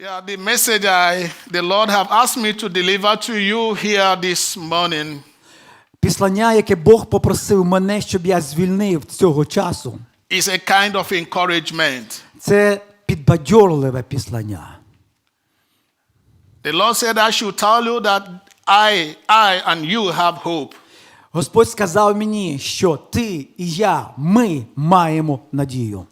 Yeah, the message the Lord have asked me to deliver to you here this morning Післання, яке Бог попросив мене, щоб я звільнив цього часу, is a kind of encouragement. це підбадьорливе післання. The Lord said I should tell you that I and you have hope. Господь сказав мені, що ти і я, ми маємо надію.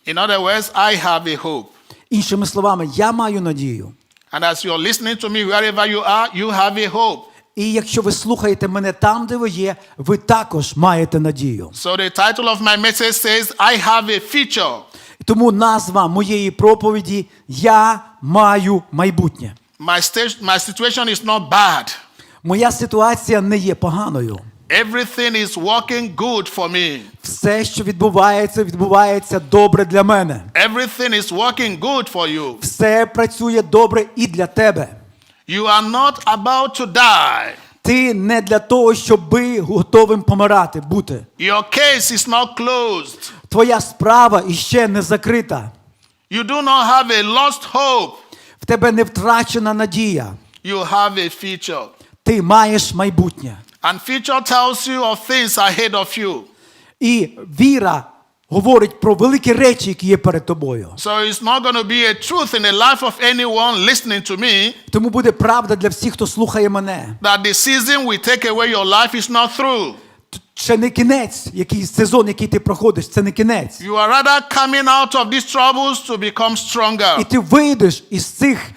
In other words, I have a hope. Іншими словами, я маю надію. And as you're listening to me wherever you are, you have a hope. І якщо ви слухаєте мене там, де ви є, ви також маєте надію. So the title of my message says, I have a future. Тому назва моєї проповіді «Я маю майбутнє». My situation is not bad. Моя ситуація не є поганою. Everything is working good for me. Все, що відбувається добре для мене. Everything is working good for you. Все працює добре і для тебе. You are not about to die. Ти не для того, щоб готовим помирати бути. Your case is not closed. Твоя справа іще не закрита. You do not have a lost hope. В тебе не втрачена надія. You have a future. Ти маєш майбутнє. And future tells you of things ahead of you. І віра говорить про великі речі, які є перед тобою. So it's not going to be a truth in the life of anyone listening to me Тому буде правда для всіх, хто слухає мене. that the season will take away your life is not through. Це не кінець, сезон, який ти проходиш, це не кінець. You are rather coming out of these troubles to become stronger. І ти вийдеш із цих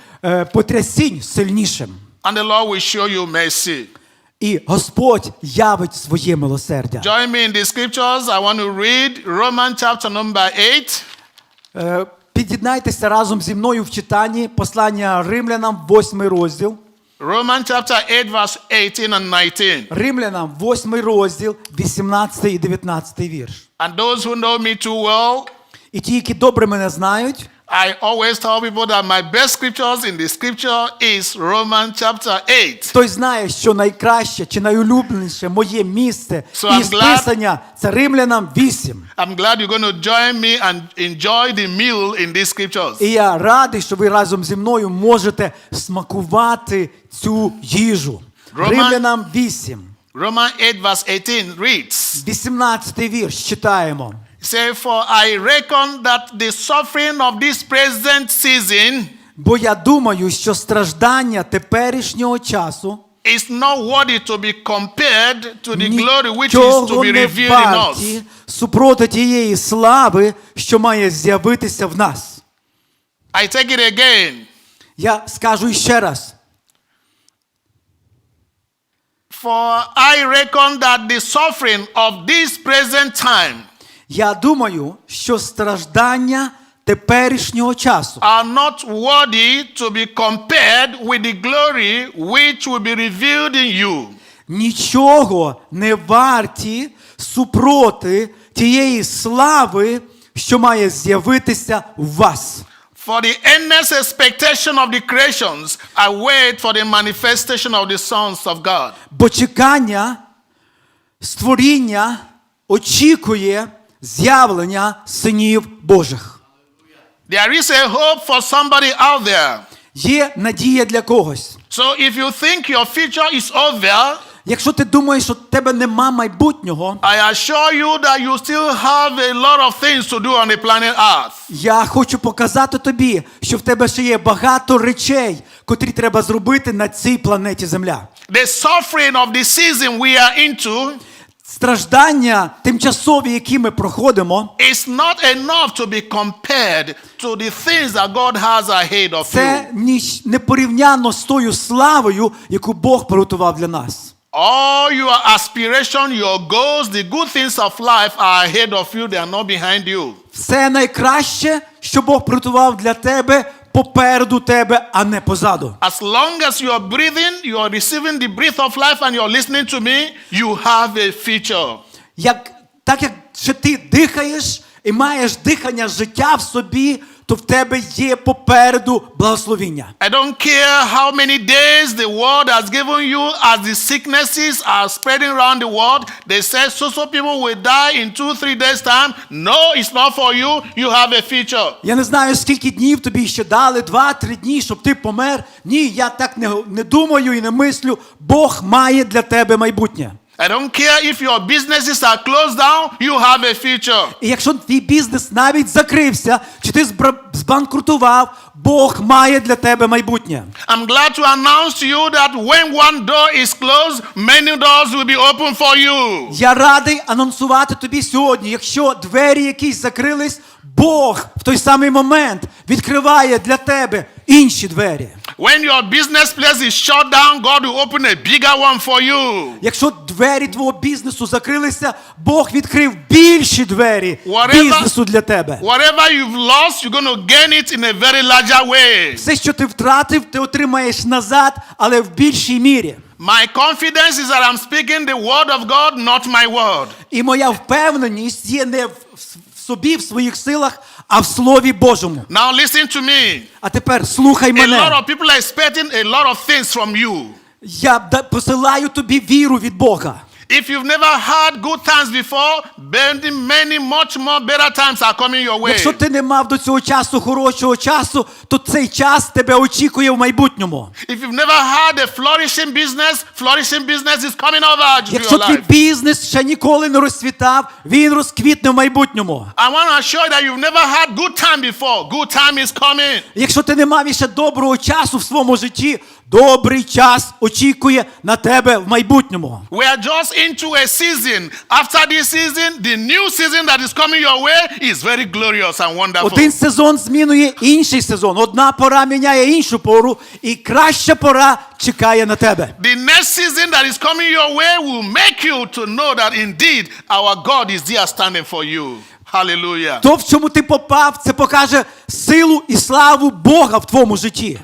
потрясінь сильнішим. And the Lord will show you mercy. І Господь явить своє милосердя. Join me in the scriptures. I want to read Romans chapter number 8. Під'єднайтеся разом зі мною в читанні послання Римлянам, 8 розділ. Romans chapter 8 verse 18 and 19. Римлянам, 8 розділ, 18 і 19 вірш. And those who know me too well, І ті, які добре мене знають, I always tell people that my best scriptures in the scripture is Romans chapter 8. той знає, що найкраще чи найулюбленіше моє місце So із Писання – це Римлянам 8. I'm glad you're going to join me and enjoy the meal in these scriptures. І я радий, що ви разом зі мною можете смакувати цю їжу. Римлянам 8. Romans 8 verse 18 reads, 18 вірш читаємо. say, for I reckon that the suffering of this present season Бо я думаю, що страждання теперішнього часу is not worthy to be compared to the glory which is to нічого be не revealed in us. варті супроти тієї слави, що має з'явитися в нас. I take it again. Я скажу іще раз. For I reckon that the suffering of this present time Я думаю, що страждання теперішнього часу are not worthy to be compared with the glory which will be revealed in you. нічого не варті супроти тієї слави, що має з'явитися в вас. For the endless expectation of the creations, I wait for the manifestation of the sons of God. Бо чекання створіння очікує з'явлення синів Божих. There is a hope for somebody out there. Є надія для когось. So if you think your future is over, Якщо ти думаєш, що в тебе нема майбутнього, I assure you that you still have a lot of things to do on the planet Earth. я хочу показати тобі, що в тебе ще є багато речей, котрі треба зробити на цій планеті Земля. The suffering of the season we are into Страждання тимчасові, які ми проходимо, is not enough to be compared to the things that God has ahead of you. це не порівняно з тою славою, яку Бог приготував для нас. All your aspiration, your goals, the good things of life are ahead of you, they are not behind you. Все найкраще, що Бог приготував для тебе, попереду тебе, а не позаду. As long as you are breathing, you are receiving the breath of life and you are listening to me, you have a future. Так як ще ти дихаєш і маєш дихання життя в собі, то в тебе є попереду благословіння. I don't care how many days the world has given you as the sicknesses are spreading around the world. They say so people will die in 2-3 days time. No, it's not for you. You have a future. Я не знаю, скільки днів тобі ще дали, 2-3 дні, щоб ти помер. Ні, я так не думаю і не мислю. Бог має для тебе майбутнє. I don't care if your businesses are closed down. You have a future. І якщо твій бізнес навіть закрився, чи ти збанкрутував, Бог має для тебе майбутнє. I'm glad to announce to you that when one door is closed, many doors will be open for you. Я радий анонсувати тобі сьогодні, якщо двері якісь закрились, Бог в той самий момент відкриває для тебе інші двері. When your business place is shut down, God will open a bigger one for you. Якщо двері твого бізнесу закрилися, Бог відкрив більші двері Whatever- бізнесу для тебе. Whatever you've lost, you're going to gain it in a very larger way. Все, що ти втратив, ти отримаєш назад, але в більшій мірі. My confidence is that I'm speaking the word of God, not my word. І моя впевненість є не в собі, в своїх силах, а в Слові Божому. Now listen to me. А тепер слухай A lot мене. of people are expecting a lot of things from you. Я посилаю тобі віру від Бога. If you've never had good times before, many much more better times are coming your way. Якщо ти не мав до цього часу хорошого часу, то цей час тебе очікує в майбутньому. If you've never had a flourishing business is coming over to Якщо your твій life. бізнес ще ніколи не розцвітав, він розквітне в майбутньому. I want to assure you that you've never had good time before. Good time is coming. Якщо ти не мав іще доброго часу в своєму житті, добрий час очікує на тебе в майбутньому. We are just into a season. After this season, the new season that is coming your way is very glorious and wonderful. Один сезон змінює інший сезон. Одна пора міняє іншу пору, і краща пора чекає на тебе. The next season that is coming your way will make you to know that indeed our God is there standing for you. Hallelujah. То, в чому ти попав, це покаже силу і славу Бога в твоєму житті.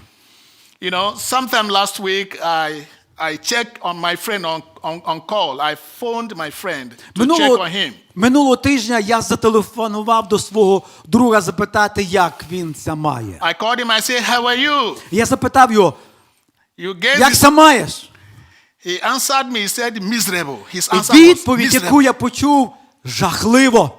You know, sometime last week I checked on my friend on call. I phoned my friend to check on him. Минулого тижня я зателефонував до свого друга запитати, як він це має. I called him. I said, "How are you?" Я запитав його, You gave як this- це маєш? He answered me. He said, "Miserable." His І answer was відповідь, яку miserable. я почув, жахливо.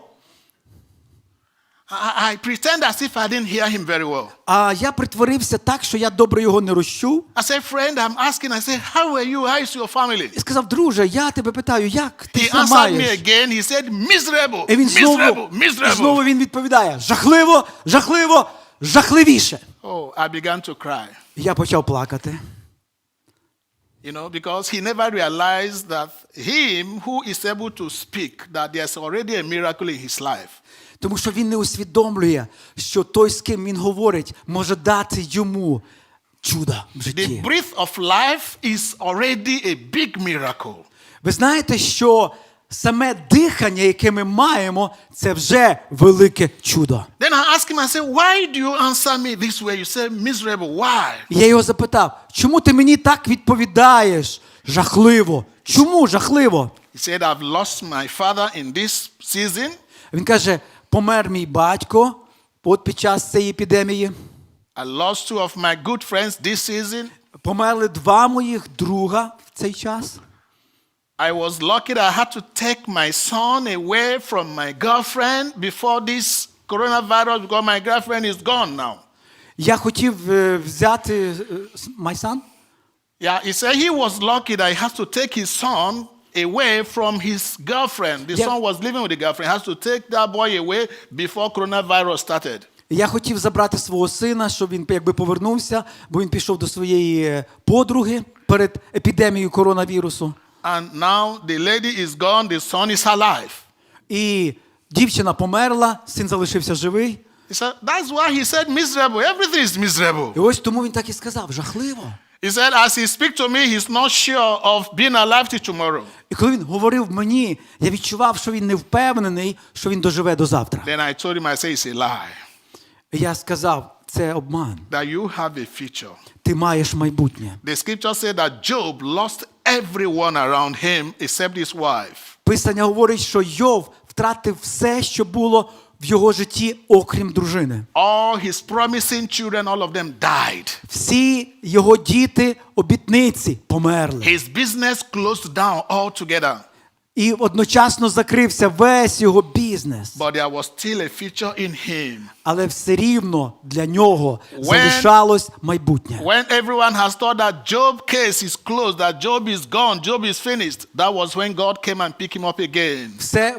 I pretend as if I didn't hear him very well. А я притворився так, що я добре його не розчув. I said, "Friend, I'm asking." I said, "How are you? How is your family?" І сказав, друже, я тебе питаю, як ти He це answered me маєш? again. He said, "Miserable, І він miserable, знову miserable." він відповідає, жахливо, жахливо, жахливіше. Oh, I began to cry. І я почав плакати. You know, because he never realized that him who is able to speak, that there's already a miracle in his life. Тому що він не усвідомлює, що той, з ким він говорить, може дати йому чудо в The житті. breath of life is already a big miracle. Ви знаєте, що саме дихання, яке ми маємо, це вже велике чудо. Then I asked him, I said, "Why do you answer me this way? You say miserable. Why?" І я його запитав, чому ти мені так відповідаєш? Жахливо. Чому жахливо? He said, "I've lost my father in this season. Він каже, помер мій батько от під час цієї епідемії. I lost two of my good friends this season. Померли 2 моїх друга в цей час. I was lucky that I had to take my son away from my girlfriend before this coronavirus because my girlfriend is gone now." Я хотів взяти my son. Yeah, he said he was lucky that he has to take his son away from his girlfriend. The Yeah. son was living with the girlfriend. He has to take that boy away before coronavirus started. Я хотів забрати свого сина, щоб він якби повернувся, бо він пішов до своєї подруги перед епідемією коронавірусу. And now the lady is gone, the son is alive. І дівчина померла, син залишився живий. He said, that's why he said miserable. Everything is miserable. І ось тому він так і сказав, жахливо. He said, as he speaks to me, he's not sure of being alive till tomorrow. І коли він говорив мені, я відчував, що він не впевнений, що він доживе до завтра. Then I told him, I said, it's a lie. І я сказав, це обман. That you have a future. Ти маєш майбутнє. The scripture said that Job lost everyone around him except his wife. Писання говорить, що Йов втратив все, що було в його житті, окрім дружини. All his promising children, all of them died. Всі його діти, обітниці, померли. His business closed down altogether. І одночасно закрився весь його бізнес. But there was still a future in him. Але все рівно для нього When- залишалось майбутнє. When everyone has thought that Job's case is closed, that Job is gone, Job is finished, that was when God came and picked him up again.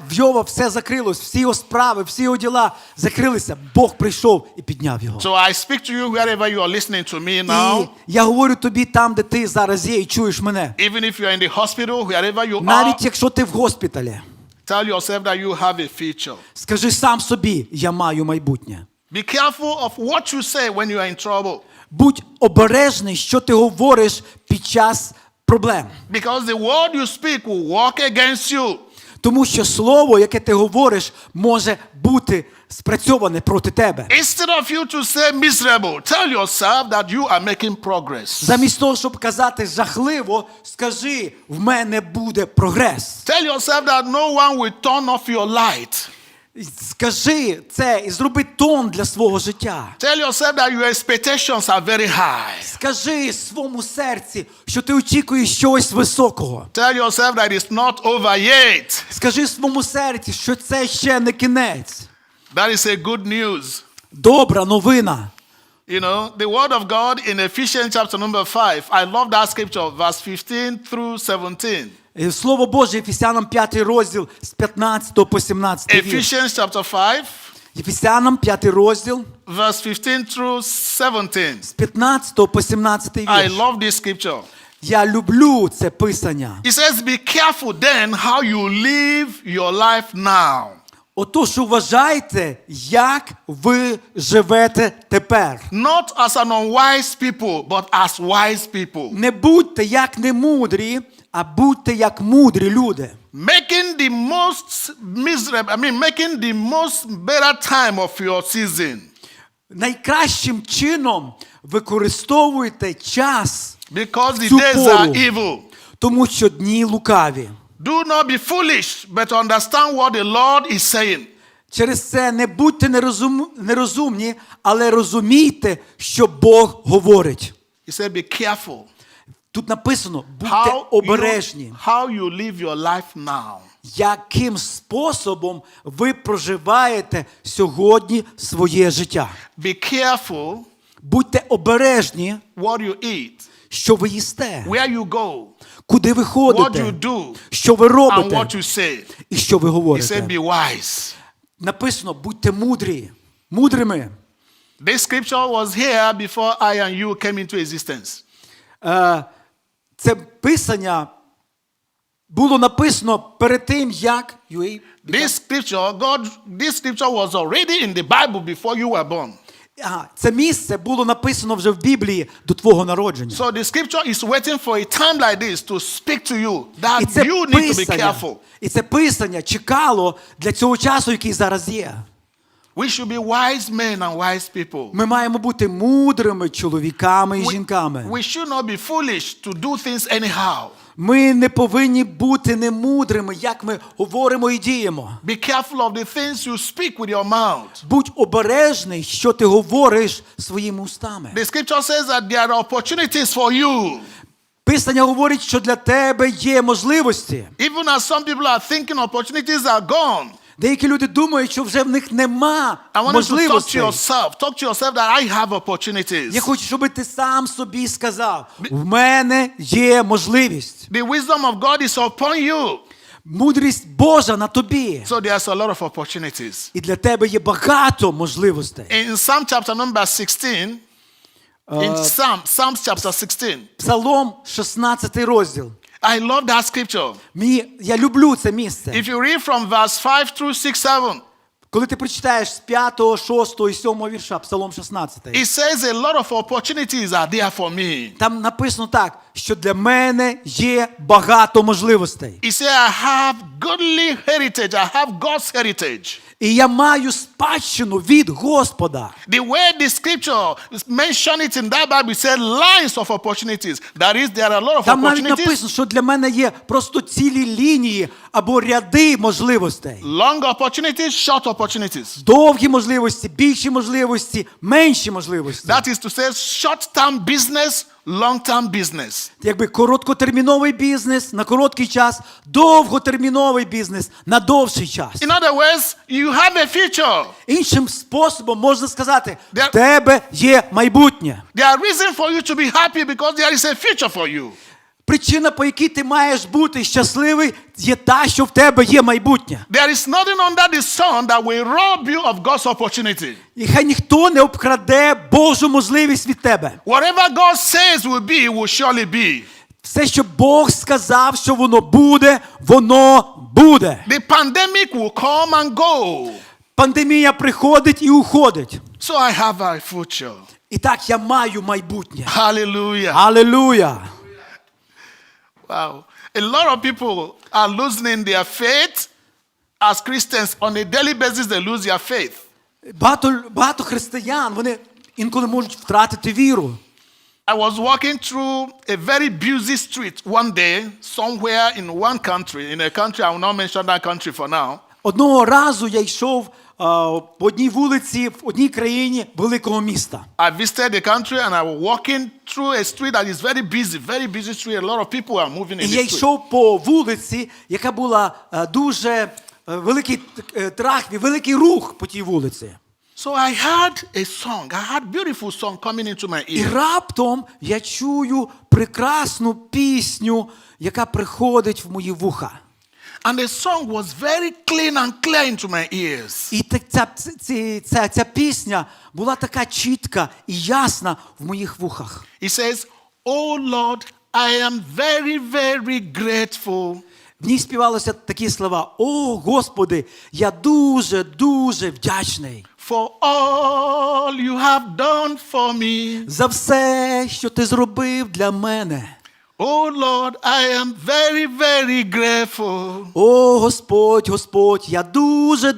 В Йова все закрилось, всі його справи, всі його діла закрилися. Бог прийшов і підняв його. So I speak to you wherever you are listening to me now, І я говорю тобі там, де ти зараз є і чуєш мене. even if you are in the hospital, wherever you are, Навіть якщо ти в госпіталі, tell yourself that you have a future. скажи сам собі, я маю майбутнє. Be careful of what you say when you are in trouble, Будь обережний, що ти говориш під час проблем. because the word you speak will work against you. Тому що слово, яке ти говориш, може бути спрацьоване проти тебе. Instead of you to say miserable, tell yourself that you are making progress. Замість того, щоб казати жахливо, скажи, в мене буде прогрес. Tell yourself that no one will turn off your light. Скажи це і зроби тон для свого життя. Tell yourself that your expectations are very high. Скажи своєму серці, що ти очікуєш чогось високого. Tell yourself that it's not over yet. Скажи своєму серці, що це ще не кінець. That is a good news. Добра новина. You know, the word of God in Ephesians chapter number 5. I love that scripture, verse 15 through 17. Слово Боже, Ефесянам 5 розділ з 15 по 17 вірш. Ephesians chapter 5, Ефесянам 5 розділ verse 15 through 17. з 15 по 17 I вірш. love this scripture. Я люблю це писання. It says, be careful then how you live your life now. Отож, уважайте, як ви живете тепер. Not as an unwise people, but as wise people. Не будьте як немудрі, а будьте як мудрі люди. Making the most miserable, making the most better time of your season. Найкращим чином використовуйте час, Because the цю days are пору, evil. тому що дні лукаві. Do not be foolish, but understand what the Lord is saying. Через це не будьте нерозумні, але розумійте, що Бог говорить. He said, be careful Тут написано, будьте обережні. how you live your life now. Яким способом ви проживаєте сьогодні своє життя. Be careful Будьте обережні, what you eat, що ви їсте, where you go, куди ви what you ходите, do, що ви and робите what you say. і що ви He said, говорите. be wise. Написано, будьте мудрі, мудрими. This scripture was here before I and you came into existence. Це писання було написано перед тим, як This scripture was already in the Bible before you were born. Це місце було написано вже в Біблії до твого народження. So the scripture is waiting for a time like this to speak to you that І це you need to be писання, careful. і це писання чекало для цього часу, який зараз є. We should be wise men and wise people. Ми маємо бути мудрими чоловіками і жінками. We should not be foolish to do things anyhow. Ми не повинні бути немудрими, як ми говоримо і діємо. Be careful of the things you speak with your mouth. Будь обережний, що ти говориш своїми устами. The scripture says that there are opportunities for you. Писання говорить, що для тебе є можливості. Even as some people are thinking opportunities are gone. Деякі люди думають, що вже в них нема I want you to talk to можливостей. yourself that I have opportunities. Я хочу, щоб ти сам собі сказав, в мене є можливість. The wisdom of God is upon you. Мудрість Божа на тобі. So there's a lot of opportunities. І для тебе є багато можливостей. In Psalm chapter number 16, in Psalms chapter 16, Псалом 16 розділ. I love that scripture. Я люблю це місце. If you read from verse 5 through 6, 7, Коли ти прочитаєш з 5, 6 і 7 вірша, Псалом 16. it says a lot of opportunities are there for me. Там написано так, що для мене є багато можливостей. He said, I have goodly heritage. I have God's heritage. І я маю спадщину від Господа. The way the scripture mentioned it in that Bible said lines of opportunities. That is, there are a lot of Там навіть opportunities. написано, що для мене є просто цілі лінії або ряди можливостей. Long opportunities, short opportunities. Довгі можливості, більші можливості, менші можливості. That is to say, short-term business, long-term business. Якби короткотерміновий бізнес на короткий час, довготерміновий бізнес на довший час. In other words, you have a future. Іншим способом можна сказати, There- в тебе є майбутнє. There are reasons for you to be happy because there is a future for you. Причина, по якій ти маєш бути щасливий, є та, що в тебе є майбутнє. There is nothing under the sun that will rob you of God's opportunity. І хай ніхто не обкраде Божу можливість від тебе. Whatever God says will be, will surely be. Все, що Бог сказав, що воно буде, воно буде. The pandemic will come and go. Пандемія приходить і уходить. So I have a future. І так я маю майбутнє. Hallelujah. Алілуя! Wow. A lot of people are losing their faith as Christians. On a daily basis, they lose their faith. Багато християн, вони інколи можуть втратити віру. I was walking through a very busy street one day, somewhere in one country, in a country, I will not mention that country for now. Одного разу я йшов по одній вулиці в одній країні великого міста. I visited the country and I was walking through a street that is very busy street. A lot of people are moving І in я the street. йшов по вулиці, яка була дуже великий трах, великий рух по тій вулиці. So I heard a song. I heard beautiful song coming into my І ear. раптом я чую прекрасну пісню, яка приходить в мої вуха. And the song was very clean and clear into my ears. І ця пісня була така чітка і ясна в моїх вухах. He says, Oh Lord, I am very grateful. В ній співалося такі слова: «О, Господи, я дуже вдячний For all you have done for me. за все, що ти зробив для мене. Oh Lord, I am very grateful. О, Господь, я дуже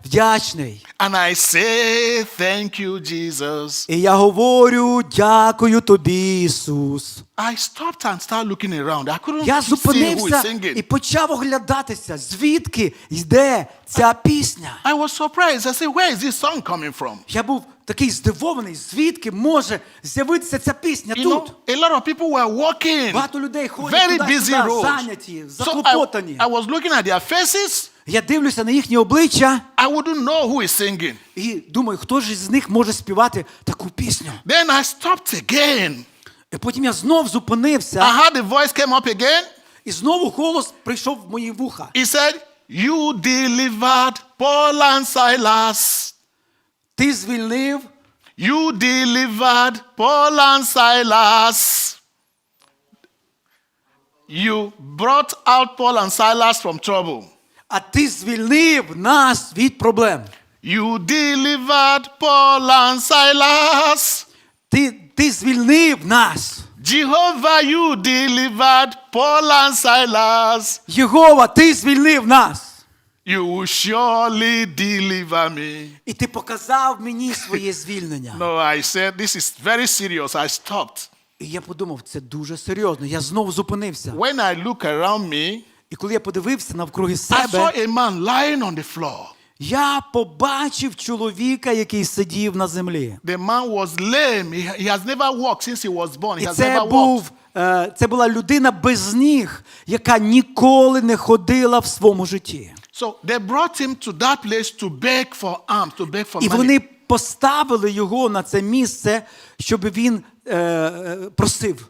вдячний». And I say, thank you, Jesus. І я говорю: «Дякую тобі, Ісус». I stopped and started looking around. I couldn't Я see who is зупинився і singing. почав оглядатися, звідки йде ця пісня. I was surprised. I said, where is this song coming from? Я був такий здивований, звідки може з'явитися ця пісня You тут. know, a lot of people were walking. Багато людей ходять Very busy туди-сюди, roads. зайняті, So заклопотані. I was looking at their faces. Я дивлюся на їхні обличчя I wouldn't know who is singing. і думаю, хто ж із них може співати таку пісню. Then I stopped again. І потім я знов зупинився, I heard the voice came up again. і знову голос прийшов в мої вуха. He said, you delivered Paul and Silas. Ти звільнив You delivered Paul and Silas. You brought out Paul and Silas from trouble. А ти звільнив нас від проблем. You delivered Paul and Silas. Ти звільнив нас. Jehovah, you delivered Paul and Silas. Єгова, ти звільнив нас. You will surely deliver me. І ти показав мені своє звільнення. No, I said, this is very serious. I stopped. І я подумав, це дуже серйозно. Я знову зупинився. When I look around me, І коли я подивився навкруги I себе, saw a man lying on the floor. я побачив чоловіка, який сидів на землі. The man was lame. He has never walked since he was born. He І has never walked. це була людина без ніг, яка ніколи не ходила в своєму житті. So they brought him to that place to beg for alms, to beg for І money. вони поставили його на це місце, щоб він просив.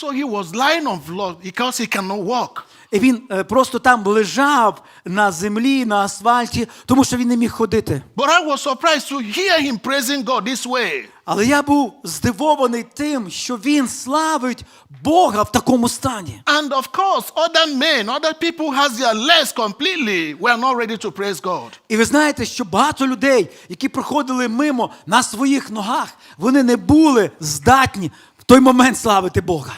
So he was lying on floor because he cannot walk. І він просто там лежав на землі, на асфальті, тому що він не міг ходити. But I was surprised to hear him praising God this way. Але я був здивований тим, що він славить Бога в такому стані. And of course, other men, other people has their legs completely were not ready to praise God. І ви знаєте, що багато людей, які проходили мимо на своїх ногах, вони не були здатні в той момент славити Бога.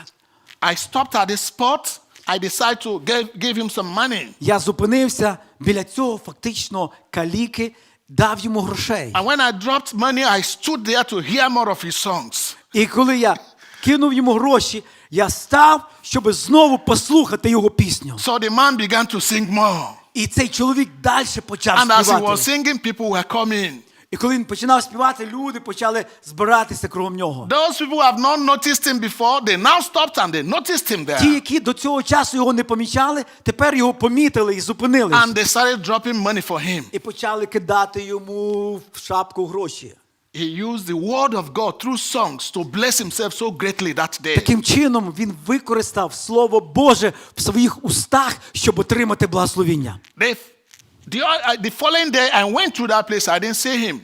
I stopped at this spot. I decided to give him some money. Я зупинився біля цього фактично каліки, дав йому грошей. And when I dropped money, I stood there to hear more of his songs. І коли я кинув йому гроші, я став, щоб знову послухати його пісню. So the man began to sing more. І цей чоловік далі почав And as he співати. was singing, people were coming. І коли він починав співати, люди почали збиратися кругом нього. Those people who have not noticed him before, they now stopped and they noticed him there. Ті, які до цього часу його не помічали, тепер його помітили і зупинились. And they started dropping money for him. І почали кидати йому в шапку гроші. He used the word of God through songs to bless himself so greatly that day. Таким чином він використав Слово Боже в своїх устах, щоб отримати благословіння. The following day, I went to that place. I didn't see him.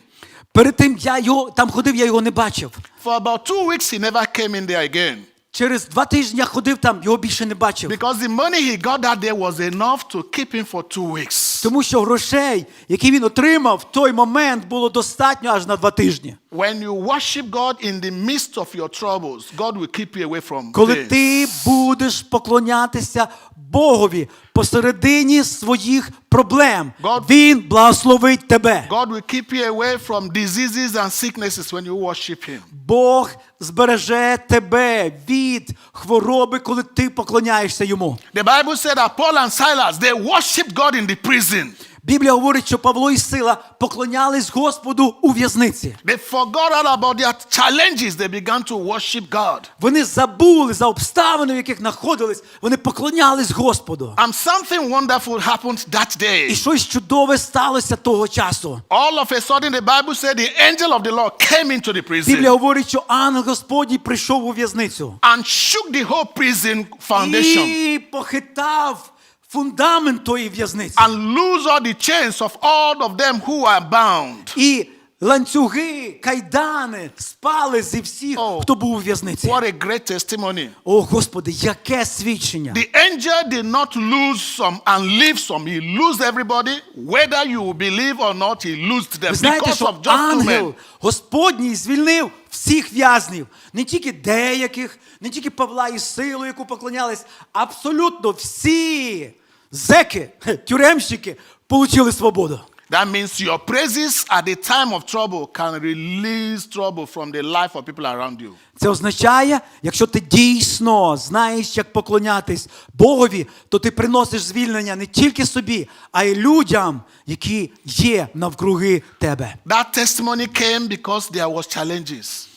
Перед тим я його там ходив, я його не бачив. For about 2 weeks, he never came in there again. Через 2 тижні я ходив там, його більше не бачив. Because the money he got that day was enough to keep him for 2 weeks. Тому що грошей, які він отримав в той момент, було достатньо аж на 2 тижні. When you worship God in the midst of your troubles, God will keep you away from Коли pain. ти будеш поклонятися Богові посередині своїх проблем, Він благословить тебе. God will keep you away from diseases and sicknesses when you worship Him. Бог збереже тебе від хвороби, коли ти поклоняєшся Йому. The Bible said that Paul and Silas, they worshiped God in the prison. Біблія говорить, що Павло і Сила поклонялись Господу у в'язниці. They forgot all about their challenges. They began to worship God. Вони забули за обставини, в яких знаходились, вони поклонялись Господу. And something wonderful happened that І day. щось чудове сталося того часу. All of a sudden, the Bible said the angel of the Lord came into the Біблія prison говорить, що ангел Господній прийшов у в'язницю. and shook the whole prison foundation І похитав фундамент тої в'язниці. and loosed all the chains of all of them who are bound. І ланцюги, кайдани спали зі всіх, О. хто був у в'язниці. What a great testimony. О, Господи, яке свідчення. The angel did not lose some and leave some. He loosed everybody. Whether you believe or not, he loosed them Ви знаєте, because що of just 2 men. ангел Господній звільнив всіх в'язнів. Не тільки деяких, не тільки Павла і Силу, яку поклонялись. Абсолютно всі зеки, тюремщики получили свободу. That means your praises at the time of trouble can release trouble from the life of people around you. Це означає, якщо ти дійсно знаєш, як поклонятись Богові, то ти приносиш звільнення не тільки собі, а й людям, які є навкруги тебе. That testimony came because there was challenges.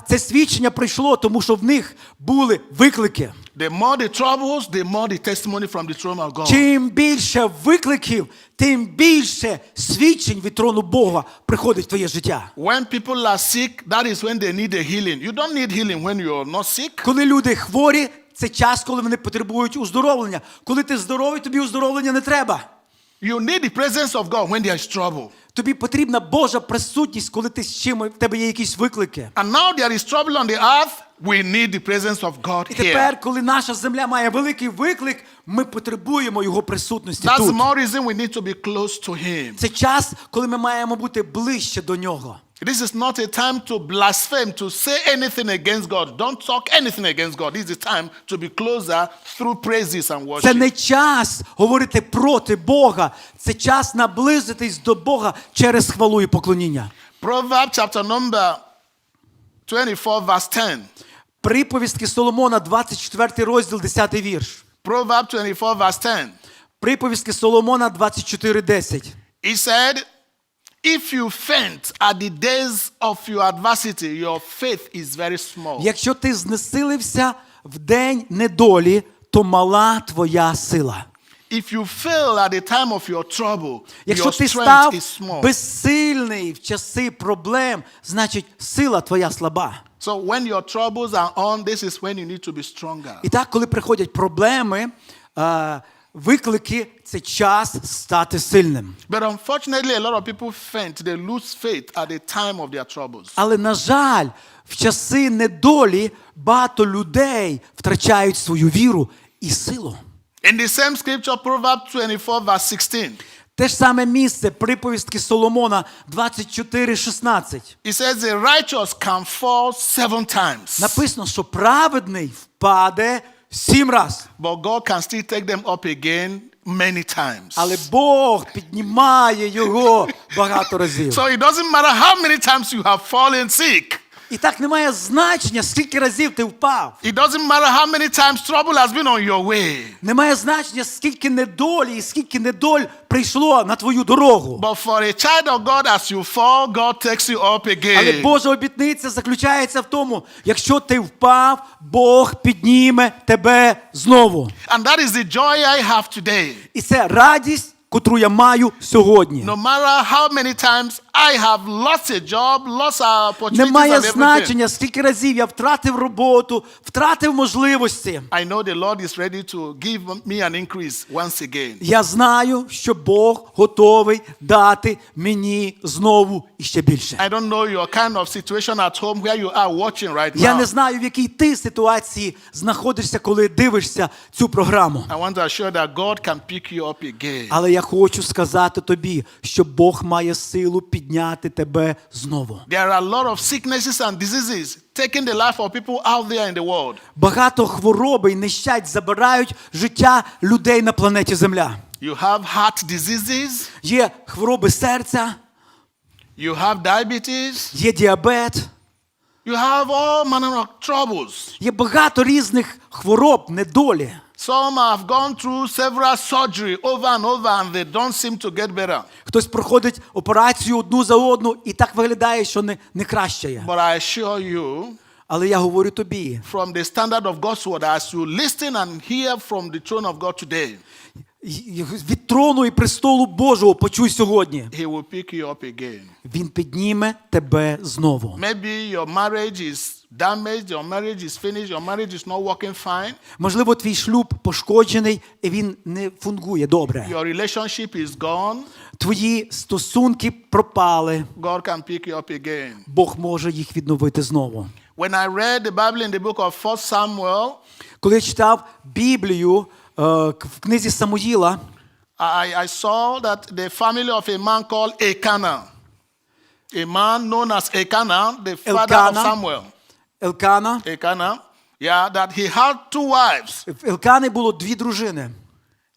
Це свідчення прийшло, тому що в них були виклики. The more the troubles, the more the testimony from the throne of God. Чим більше викликів, тим більше свідчень від трону Бога приходить в твоє життя. When people are sick, that is when they need a healing. You don't need healing when you're not sick. Коли люди хворі, це час, коли вони потребують уздоровлення. Коли ти здоровий, тобі уздоровлення не треба. You need the presence of God when there is trouble. Тобі потрібна Божа присутність, коли ти з чим в тебе є якісь виклики. And now there is trouble on the earth, we need the presence of God І here. тепер, коли наша земля має великий виклик, ми потребуємо його присутності That's тут. more reason we need to be close to Him. Це час, коли ми маємо бути ближче до нього. This is not a time to blaspheme, to say anything against God. Don't talk anything against God. This is the time to be closer through praises and worship. Це не час говорити проти Бога. Це час наблизитись до Бога через хвалу і поклоніння. Proverbs chapter number 24 verse 10. Приповістки Соломона, 24 розділ, 10 вірш. Proverbs 24 verse 10. Приповістки Соломона, 24:10. He said, if you faint at the days of your adversity, your faith is very small. Якщо ти знесилився в день недолі, то мала твоя сила. If you fail at the time of your trouble, Якщо your ти strength став is small. безсильний в часи проблем, значить сила твоя слаба. So when your troubles are on, this is when you need to be stronger. І так, коли приходять проблеми, виклики, це час стати сильним. But unfortunately, a lot of people faint. They lose faith at the time of their troubles. Але, на жаль, в часи недолі багато людей втрачають свою віру і силу. In the same scripture, Proverbs 24 verse 16. Те ж саме місце приповістки Соломона 24:16. It says the righteous can fall 7 times, Написано, що праведний впаде 7 раз. but God can still take them up again many times. Але Бог піднімає його багато разів. So it doesn't matter how many times you have fallen sick. І так немає значення, скільки разів ти впав. It doesn't matter how many times trouble has been on your way. Немає значення, скільки недолі і скільки недоль прийшло на твою дорогу. But for a child of God, as you fall, God takes you up Але again. Божа обітниця заключається в тому, якщо ти впав, Бог підніме тебе знову. And that is the joy I have today. І це радість, котру я маю сьогодні. No matter how many times I have lost a job, lost opportunities Немає and everything. значення, скільки разів я втратив роботу, втратив можливості. I know the Lord is ready to give me an increase once again. Я знаю, що Бог готовий дати мені знову і ще більше. I don't know your kind of situation at home where you are watching right Я не now. знаю, в якій ти ситуації знаходишся, коли дивишся цю програму. I want to assure that God can pick you up again. Але я хочу сказати тобі, що Бог має силу підняти тебе знову. There are a lot of sicknesses and diseases taking the life of people out there in the world. Багато хвороби і нещать забирають життя людей на планеті Земля. You have heart diseases, Є хвороби серця, you have diabetes, є діабет, you have all manner of troubles. є багато різних хвороб, недолі. Some have gone through several surgery over and over and they don't seem to get better. Хтось проходить операцію одну за одну і так виглядає, що не кращає. But I assure you, Але я говорю тобі, from the standard of God's word, as you listen and hear from the throne of God today, від трону і престолу Божого почуй сьогодні. He will pick you up again. Він підніме тебе знову. Maybe your marriage is damaged, your marriage is finished, your marriage is not working fine, Можливо, твій шлюб пошкоджений і він не функує добре. your relationship is gone. Твої стосунки пропали. God can pick you up again. Бог може їх відновити знову. When I read the Bible in the book of 1 Samuel, Коли я читав Біблію в книзі Самуїла, I saw that the family of a man called Elkanah, a man known as Elkanah, the father of Elkanah. Samuel. Елкана. Elkanah, yeah, that he had 2 wives. В Елкани було 2 дружини.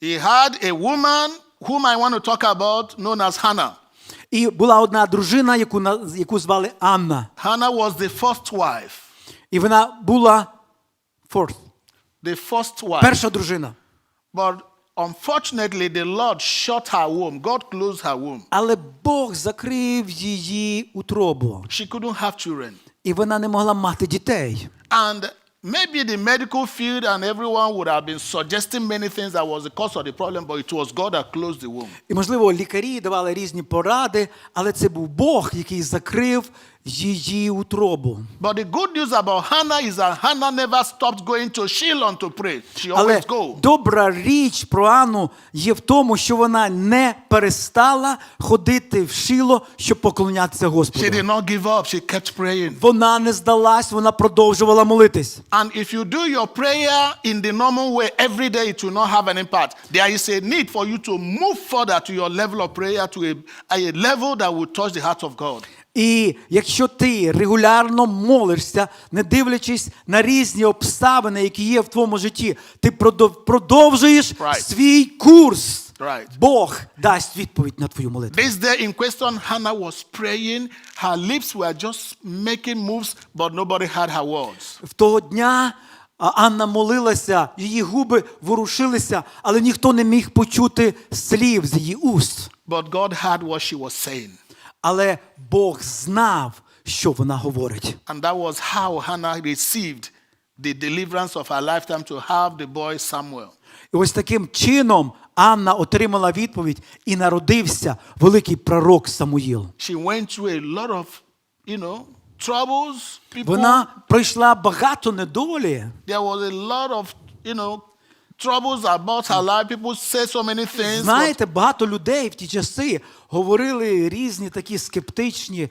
He had a woman whom I want to talk about, known as Hannah. І була одна дружина, яку звали Анна. Hannah was the first wife. І вона була fourth, The first wife. перша дружина. But unfortunately, the Lord shut her womb. God closed her womb. Але Бог закрив її утробу. She couldn't have children. І вона не могла мати дітей. And maybe the medical field and everyone would have been suggesting many things that was the cause of the problem, but it was God that closed the womb. І, можливо, лікарі давали різні поради, але це був Бог, який закрив її утробу. But the good news about Hannah is that Hannah never stopped going to Shiloh to pray. She Але always go. добра річ про Анну є в тому, що вона не перестала ходити в Шило, щоб поклонятися She Господу. did not give up. She kept praying. Вона не здалась, вона продовжувала молитись. And if you do your prayer in the normal way every day, it will not have an impact. There is a need for you to move further to your level of prayer to a level that will touch the heart of God. І якщо ти регулярно молишся, не дивлячись на різні обставини, які є в твоєму житті, ти продовжуєш Right. свій курс. Right. Бог дасть відповідь на твою молитву. This day in question, Hannah was praying. Her lips were just making moves, but nobody heard her words. В того дня Анна молилася, її губи ворушилися, але ніхто не міг почути слів з її уст. But God heard what she was saying. Але Бог знав, що вона говорить. And that was how Hannah received the deliverance of her lifetime to have the boy Samuel. І ось таким чином Анна отримала відповідь і народився великий пророк Самуїл. She went through a lot of, troubles. People, Вона пройшла багато недолі. there was a lot of, troubles about her life. People say so many things. Знаєте, багато людей в ті часи говорили різні такі скептичні,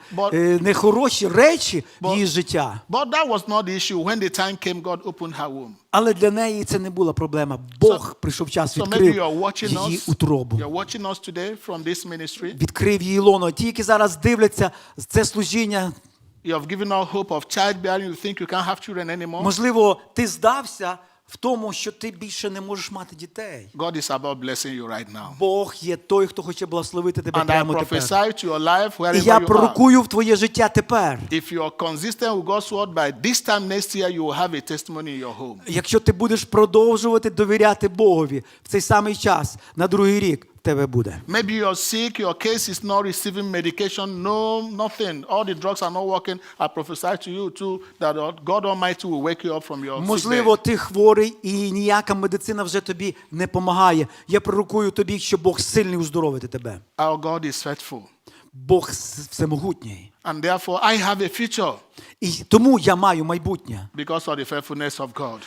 нехороші речі в її життя. But that was not the issue. When the time came, God opened her womb. Але для неї це не була проблема. Бог прийшов час, So maybe відкрив you're watching її us. утробу. You're watching us today from this ministry. Відкрив її лоно. Ті, які зараз дивляться це служіння, You have given up hope of childbearing. You think you can't have children anymore. можливо, ти здався в тому, що ти більше не можеш мати дітей. God is about blessing you right now. Бог є той, хто хоче благословити тебе And I прямо тепер. prophesy to your life І wherever я you are. пророкую в твоє життя тепер. If you are consistent with God's word, by this time next year, you will have a testimony in your home. Якщо ти будеш продовжувати довіряти Богові в цей самий час, на другий рік в тебе буде. Maybe you're sick, your case is not receiving medication, no, nothing. All the drugs are not working. I prophesy to you too that God Almighty will wake you up from your sick Можливо, bed. ти хворий і ніяка медицина вже тобі не помагає. Я пророкую тобі, що Бог сильний уздоровити тебе. Our God is faithful. Бог всемогутній. And therefore, I have a future І тому я маю майбутнє. because of the faithfulness of God.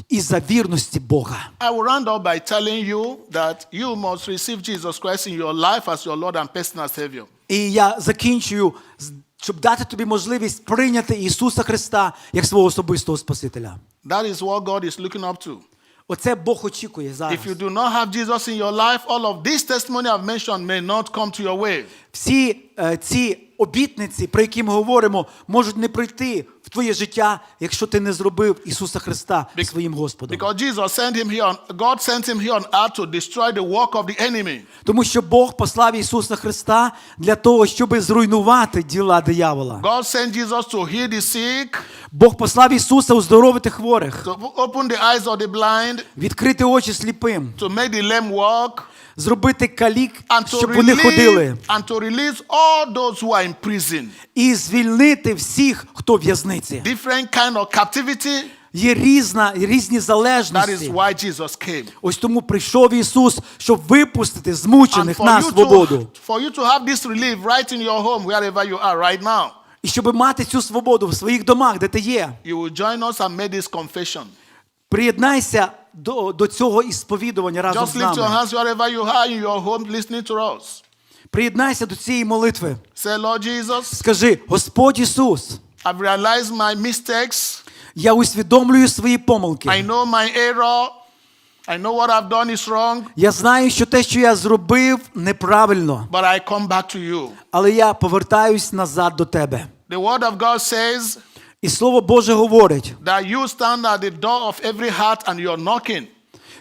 Із-за вірності Бога. I will round up by telling you that you must receive Jesus Christ in your life as your Lord and personal Savior. І я закінчую, щоб дати тобі можливість прийняти Ісуса Христа як свого особистого Спасителя. That is what God is looking up to. Оце Бог очікує зараз. If you do not have Jesus in your life, all of this testimony I've mentioned may not come to your way. Всі ці обітниці, про які ми говоримо, можуть не прийти в твоє життя, якщо ти не зробив Ісуса Христа своїм Господом. Because Jesus sent him here God sent him here on earth to destroy the work of the enemy. Тому що Бог послав Ісуса Христа для того, щоб зруйнувати діла диявола. God sent Jesus to heal the sick, Бог послав Ісуса оздоровити хворих, to open the eyes of the blind, відкрити очі сліпим, to make the lame walk, зробити калік, and to щоб вони ходили, release all those who are in prison. і звільнити всіх, хто в в'язниці. Different kind of captivity. Є різні That is залежності. why Jesus came. Ось тому прийшов Ісус, щоб випустити And змучених на свободу. for you to have this relief right in your home, wherever you are right now, І щоб мати цю свободу в своїх домах, де ти є. you will join us and make this confession. Приєднайся до цього ісповідування разом Just з lift your нами. hands wherever you are in your home listening to us. Приєднайся до цієї молитви. Say, Lord Jesus, Скажи: Господь Ісус, I've realized my mistakes. я усвідомлюю свої помилки. I know my error. I know what I've done is wrong, Я знаю, що те, що я зробив, неправильно. but I come back to you. Але я повертаюсь назад до Тебе. The word of God says І Слово Боже говорить, that you stand at the door of every heart and you're knocking.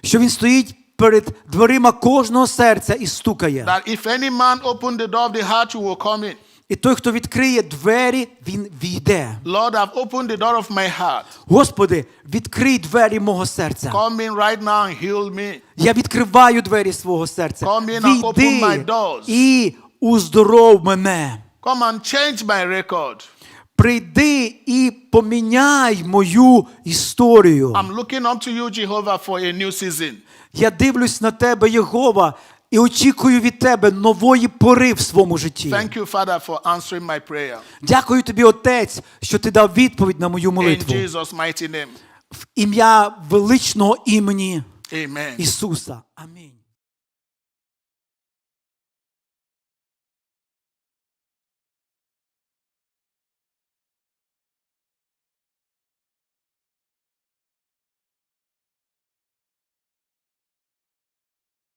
що Він стоїть перед дверима кожного серця і стукає. That if any man open the door of the heart, you will come in. І той, хто відкриє двері, він війде. Lord, I've opened the door of my heart. Господи, відкрий двері мого серця. Come in right now and heal me. Я відкриваю двері свого серця. Come in and open my Війди doors. і уздоров мене. Come and change my record. Прийди і поміняй мою історію. I'm looking up to you, Jehovah, for a new season. Я дивлюсь на Тебе, Єгова, і очікую від Тебе нової пори в своєму житті. Thank you, Father, for answering my prayer. Дякую Тобі, Отець, що Ти дав відповідь на мою In молитву. Jesus' mighty name. В ім'я величного імені Amen. Ісуса. Амінь.